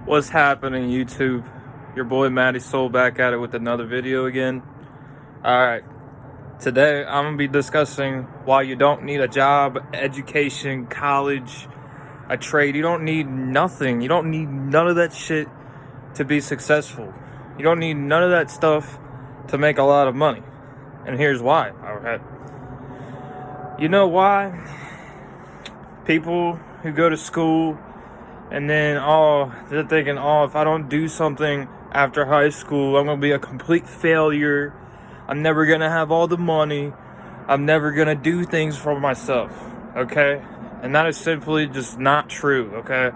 What's happening, YouTube? Your boy Matty Soul back at it with another video again. Alright, today I'm going to be discussing why you don't need a job, education, college, a trade. You don't need nothing. You don't need none of that shit to be successful. You don't need none of that stuff to make a lot of money. And here's why. Alright. You know why? People who go to school and then, they're thinking, if I don't do something after high school, I'm going to be a complete failure. I'm never going to have all the money. I'm never going to do things for myself, okay? And that is simply just not true, okay?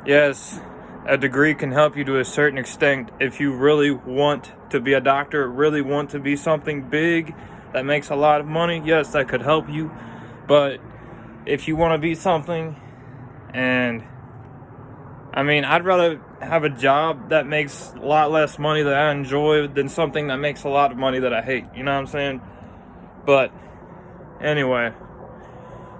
Yes, a degree can help you to a certain extent if you really want to be a doctor, really want to be something big that makes a lot of money. Yes, that could help you. But if you want to be something, and I'd rather have a job that makes a lot less money that I enjoy than something that makes a lot of money that I hate. You know what I'm saying? But anyway,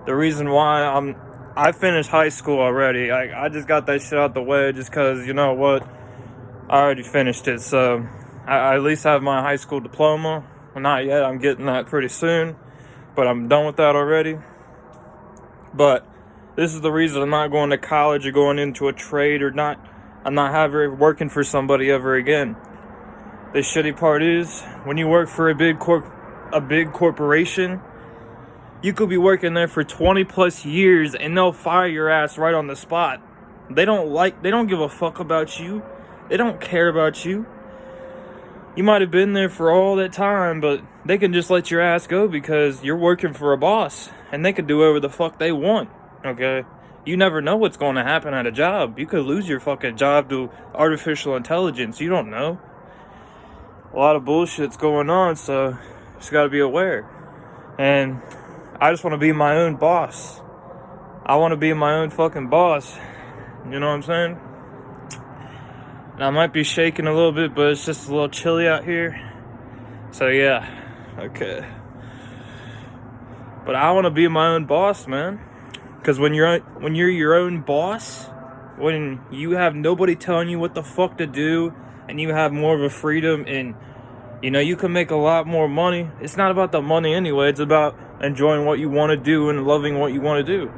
the reason why I finished high school already. I just got that shit out the way just because, you know what? I already finished it. So I at least have my high school diploma. Well, not yet. I'm getting that pretty soon. But I'm done with that already. But this is the reason I'm not going to college or going into a trade I'm not ever working for somebody ever again. The shitty part is when you work for a big corporation, you could be working there for 20 plus years and they'll fire your ass right on the spot. They don't give a fuck about you. They don't care about you. You might have been there for all that time, but they can just let your ass go because you're working for a boss and they can do whatever the fuck they want. Okay, you never know what's going to happen at a job. You could lose your fucking job to artificial intelligence. You don't know. A lot of bullshit's going on, so just gotta be aware. And I just want to be my own boss. I want to be my own fucking boss. You know what I'm saying? And I might be shaking a little bit, but it's just a little chilly out here. So yeah, okay. But I want to be my own boss, man. Because when you're your own boss, when you have nobody telling you what the fuck to do, and you have more of a freedom, and you can make a lot more money. It's not about the money anyway. It's about enjoying what you want to do and loving what you want to do.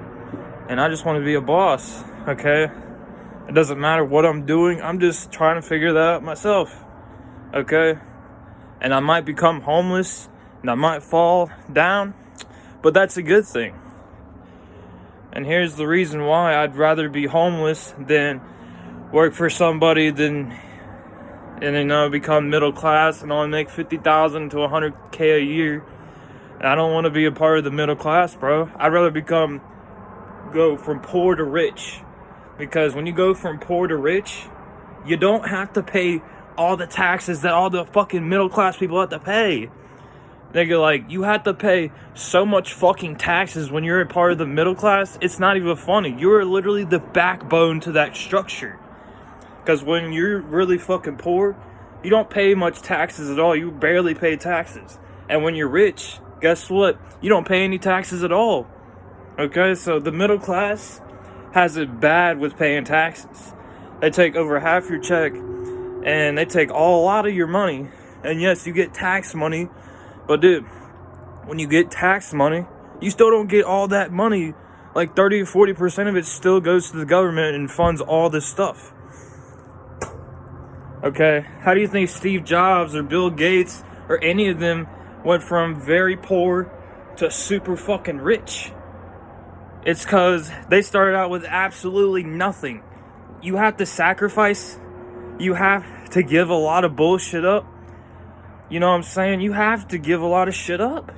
And I just want to be a boss, okay? It doesn't matter what I'm doing. I'm just trying to figure that out myself, okay? And I might become homeless, and I might fall down, but that's a good thing. And here's the reason why I'd rather be homeless than work for somebody and become middle class and only make $50,000 to $100K a year. And I don't want to be a part of the middle class, bro. I'd rather go from poor to rich. Because when you go from poor to rich, you don't have to pay all the taxes that all the fucking middle class people have to pay. Nigga, you have to pay so much fucking taxes when you're a part of the middle class. It's not even funny. You're literally the backbone to that structure. Because when you're really fucking poor, you don't pay much taxes at all. You barely pay taxes. And when you're rich, guess what? You don't pay any taxes at all. Okay, so the middle class has it bad with paying taxes. They take over half your check, and they take a lot of your money. And yes, you get tax money. But dude, when you get tax money, you still don't get all that money. Like 30 or 40% of it still goes to the government and funds all this stuff. Okay, how do you think Steve Jobs or Bill Gates or any of them went from very poor to super fucking rich? It's because they started out with absolutely nothing. You have to sacrifice. You have to give a lot of bullshit up. You know what I'm saying? You have to give a lot of shit up.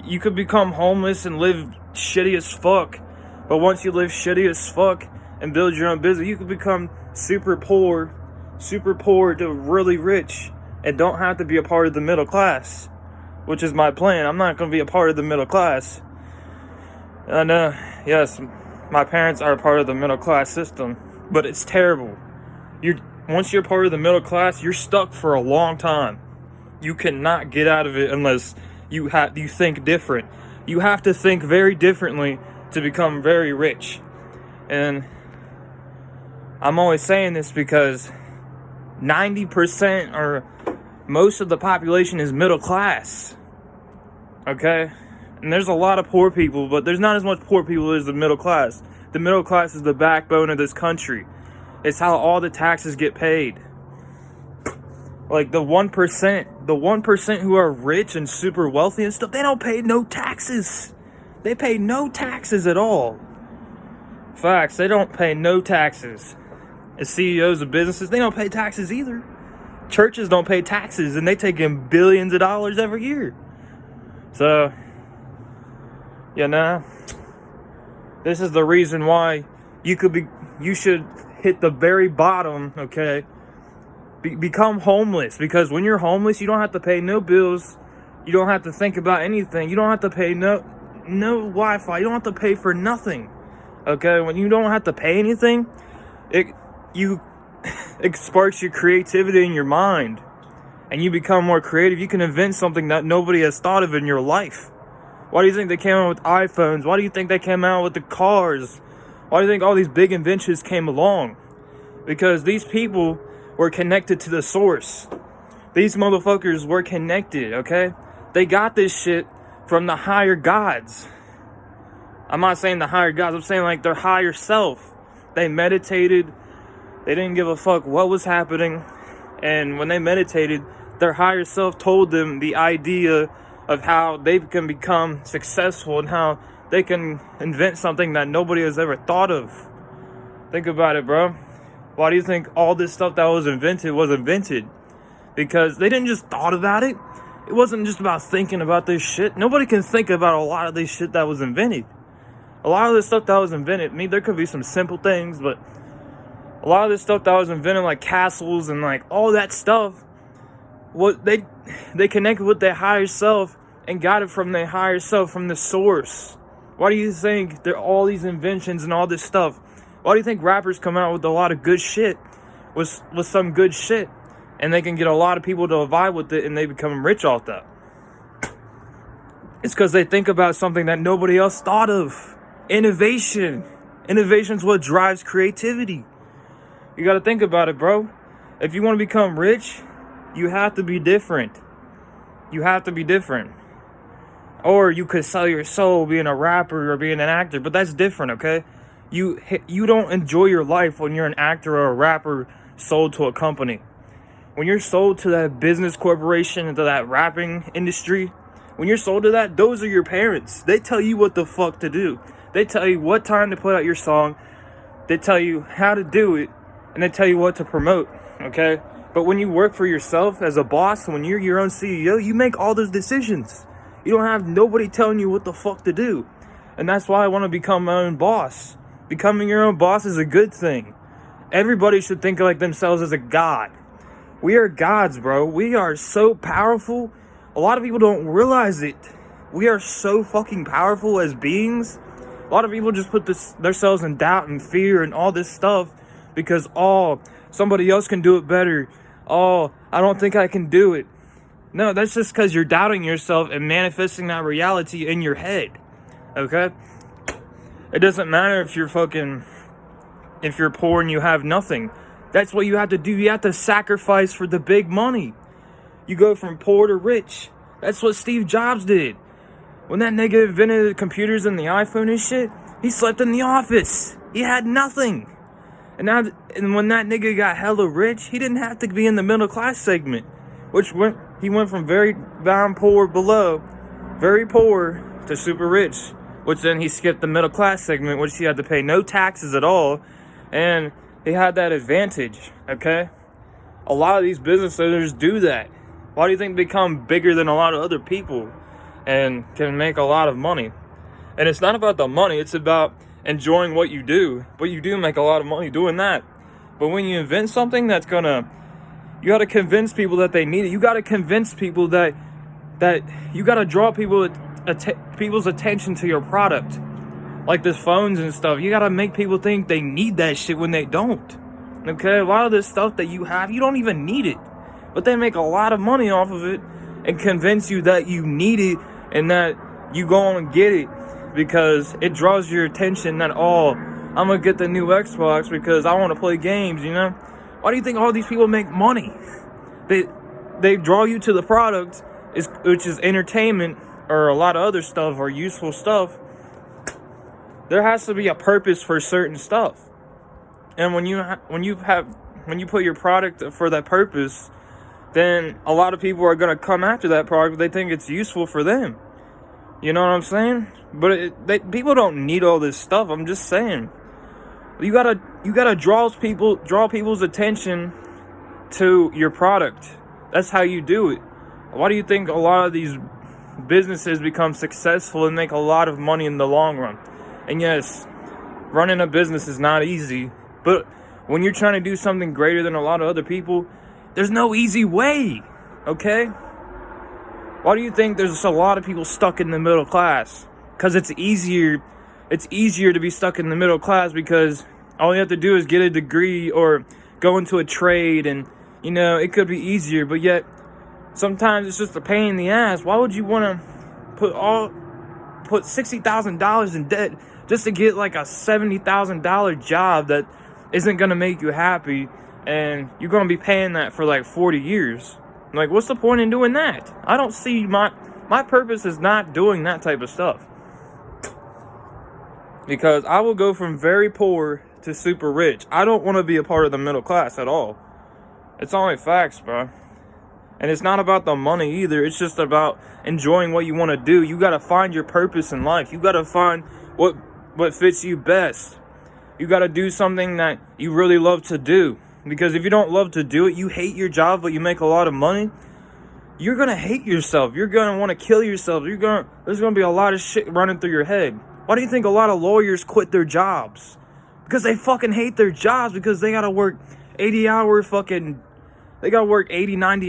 You could become homeless and live shitty as fuck. But once you live shitty as fuck and build your own business, you could become super poor to really rich and don't have to be a part of the middle class, which is my plan. I'm not going to be a part of the middle class. And yes, my parents are a part of the middle class system, but it's terrible. Once you're part of the middle class, you're stuck for a long time. You cannot get out of it unless you think different. You have to think very differently to become very rich. And I'm always saying this because 90% or most of the population is middle class. Okay? And there's a lot of poor people, but there's not as much poor people as the middle class. The middle class is the backbone of this country. It's how all the taxes get paid. Like the 1% who are rich and super wealthy and stuff, they don't pay no taxes. They pay no taxes at all. Facts, they don't pay no taxes. As CEOs of businesses, they don't pay taxes either. Churches don't pay taxes, and they take in billions of dollars every year. So, this is the reason why you should hit the very bottom, okay? Become homeless, because when you're homeless, you don't have to pay no bills. You don't have to think about anything. You don't have to pay no Wi-Fi. You don't have to pay for nothing, okay? When you don't have to pay anything, it sparks your creativity in your mind, and you become more creative. You can invent something that nobody has thought of in your life. Why do you think they came out with iPhones? Why do you think they came out with the cars? Why do you think all these big inventions came along? Because these people were connected to the source. These motherfuckers were connected, okay? They got this shit from the higher gods. I'm not saying the higher gods, I'm saying like their higher self. They meditated. They didn't give a fuck what was happening. And when they meditated, their higher self told them the idea of how they can become successful and how they can invent something that nobody has ever thought of. Think about it, bro. Why do you think all this stuff that was invented? Because they didn't just thought about it. It wasn't just about thinking about this shit. Nobody can think about a lot of this shit that was invented. A lot of this stuff that was invented, I mean, there could be some simple things, but a lot of this stuff that was invented, like castles and like all that stuff, what they connected with their higher self and got it from their higher self, from the source. Why do you think there are all these inventions and all this stuff? Why do you think rappers come out with a lot of good shit, with some good shit, and they can get a lot of people to vibe with it and they become rich off that? It's because they think about something that nobody else thought of. Innovation. Innovation's what drives creativity. You gotta think about it, bro. If you want to become rich, you have to be different. You have to be different. Or you could sell your soul being a rapper or being an actor, but that's different, okay? You don't enjoy your life when you're an actor or a rapper sold to a company. When you're sold to that business corporation, into that rapping industry, when you're sold to that, those are your parents. They tell you what the fuck to do. They tell you what time to put out your song. They tell you how to do it, and they tell you what to promote, okay? But when you work for yourself as a boss, when you're your own CEO, you make all those decisions. You don't have nobody telling you what the fuck to do. And that's why I want to become my own boss. Becoming your own boss is a good thing. Everybody should think like themselves as a god. We are gods, bro. We are so powerful. A lot of people don't realize it. We are so fucking powerful as beings. A lot of people just put themselves in doubt and fear and all this stuff because, somebody else can do it better. I don't think I can do it. No, that's just because you're doubting yourself and manifesting that reality in your head. Okay? It doesn't matter if you're poor and you have nothing. That's what you have to do. You have to sacrifice for the big money. You go from poor to rich. That's what Steve Jobs did. When that nigga invented the computers and the iPhone and shit, he slept in the office. He had nothing. And when that nigga got hella rich, he didn't have to be in the middle class segment. He went from very down poor below, very poor, to super rich. Which then he skipped the middle class segment, which he had to pay no taxes at all. And he had that advantage, okay? A lot of these business owners do that. Why do you think they become bigger than a lot of other people and can make a lot of money? And it's not about the money, it's about enjoying what you do. But you do make a lot of money doing that. But when you invent something you got to convince people that they need it. You got to convince people that you got to draw people's attention to your product. Like the phones and stuff. You got to make people think they need that shit when they don't. Okay? A lot of this stuff that you have, you don't even need it. But they make a lot of money off of it and convince you that you need it and that you go on and get it because it draws your attention that, I'm gonna get the new Xbox because I want to play games, you know? Why do you think all these people make money? They draw you to the product, which is entertainment or a lot of other stuff or useful stuff. There has to be a purpose for certain stuff. And when you put your product for that purpose, then a lot of people are gonna come after that product. They think it's useful for them. You know what I'm saying? But people don't need all this stuff. I'm just saying. You gotta draw people's attention to your product. That's how you do it. Why do you think a lot of these businesses become successful and make a lot of money in the long run? And yes, running a business is not easy, but when you're trying to do something greater than a lot of other people, there's no easy way, okay? Why do you think there's a lot of people stuck in the middle class? Because it's easier to be stuck in the middle class because all you have to do is get a degree or go into a trade, and you know, it could be easier, but yet sometimes it's just a pain in the ass. Why would you want to put $60,000 in debt just to get like a $70,000 job that isn't going to make you happy, and you're going to be paying that for like 40 years? Like, what's the point in doing that? I don't see my purpose is not doing that type of stuff. Because I will go from very poor to super rich. I don't want to be a part of the middle class at all. It's only facts, bro. And it's not about the money either. It's just about enjoying what you want to do. You got to find your purpose in life. You got to find what fits you best. You got to do something that you really love to do. Because if you don't love to do it, you hate your job, but you make a lot of money, you're going to hate yourself. You're going to want to kill yourself. There's going to be a lot of shit running through your head. Why do you think a lot of lawyers quit their jobs? Because they fucking hate their jobs, because they got to work 90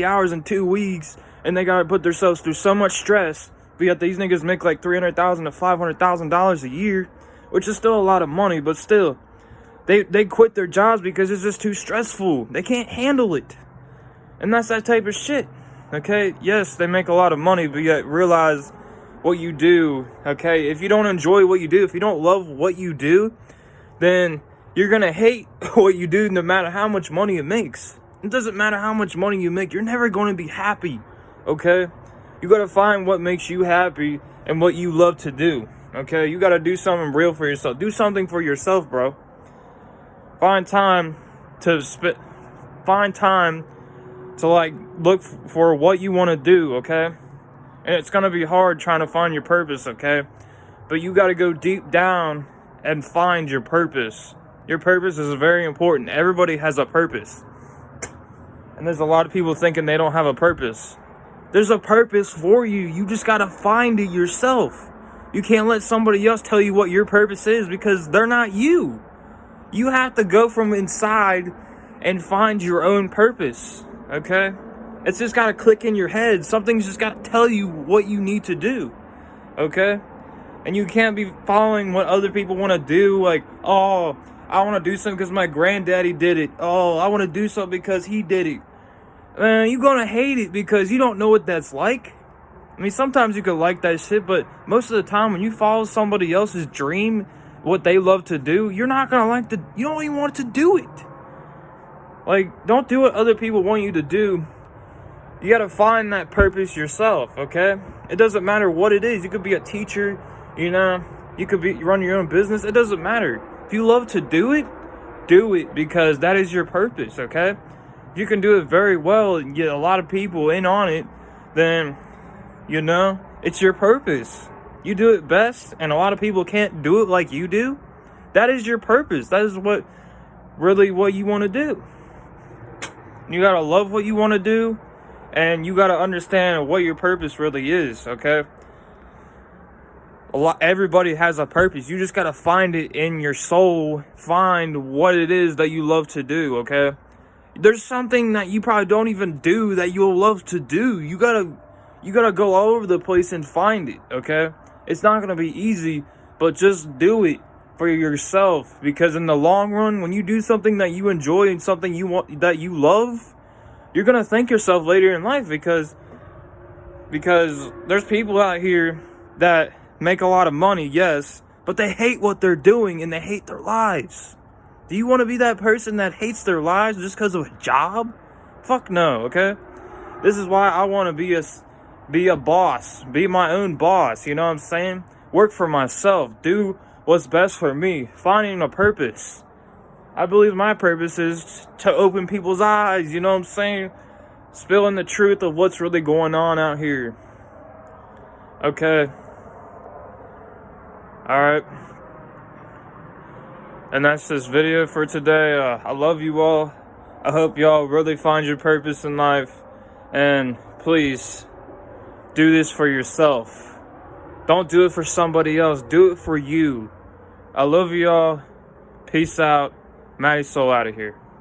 hours in 2 weeks, and they got to put themselves through so much stress. But yet these niggas make like $300,000 to $500,000 a year, which is still a lot of money, but still. They quit their jobs because it's just too stressful. They can't handle it. And that's that type of shit. Okay? Yes, they make a lot of money, but yet realize what you do. Okay? If you don't enjoy what you do, if you don't love what you do, then you're going to hate what you do no matter how much money it makes. It doesn't matter how much money you make. You're never going to be happy. Okay? You got to find what makes you happy and what you love to do. Okay? You got to do something real for yourself. Do something for yourself, bro. Find time to like look for what you want to do, okay? And it's gonna be hard trying to find your purpose, okay? But you got to go deep down and find your purpose. Your purpose is very important. Everybody has a purpose, and there's a lot of people thinking they don't have a purpose. There's a purpose for you. You just gotta find it yourself. You can't let somebody else tell you what your purpose is, because they're not you. You have to go from inside and find your own purpose, okay? It's just got to click in your head. Something's just got to tell you what you need to do, okay? And you can't be following what other people want to do, like, oh, I want to do something because my granddaddy did it. Oh, I want to do something because he did it. Man, you're going to hate it because you don't know what that's like. I mean, sometimes you could like that shit, but most of the time when you follow somebody else's dream, what they love to do, you're not gonna like you don't even want to do it. Like, don't do what other people want you to do. You gotta find that purpose yourself, okay? It doesn't matter what it is. You could be a teacher, you know, you could run your own business. It doesn't matter. If you love to do it because that is your purpose, okay? If you can do it very well and get a lot of people in on it, then, you know, it's your purpose. You do it best, and a lot of people can't do it like you do. That is your purpose. That is what you want to do. You gotta love what you want to do, and you gotta understand what your purpose really is, okay? Everybody has a purpose. You just gotta find it in your soul. Find what it is that you love to do, okay? There's something that you probably don't even do that you'll love to do. You gotta go all over the place and find it, okay? It's not going to be easy, but just do it for yourself, because in the long run, when you do something that you enjoy and something you want, that you love, you're going to thank yourself later in life, because there's people out here that make a lot of money, yes, but they hate what they're doing and they hate their lives. Do you want to be that person that hates their lives just because of a job? Fuck no, okay? This is why I want to be a boss, be my own boss, you know what I'm saying? Work for myself, do what's best for me, finding a purpose. I believe my purpose is to open people's eyes, you know what I'm saying? Spilling the truth of what's really going on out here. Okay. Alright. And that's this video for today. I love you all. I hope y'all really find your purpose in life. And please, do this for yourself. Don't do it for somebody else. Do it for you. I love y'all. Peace out. Matty Soul out of here.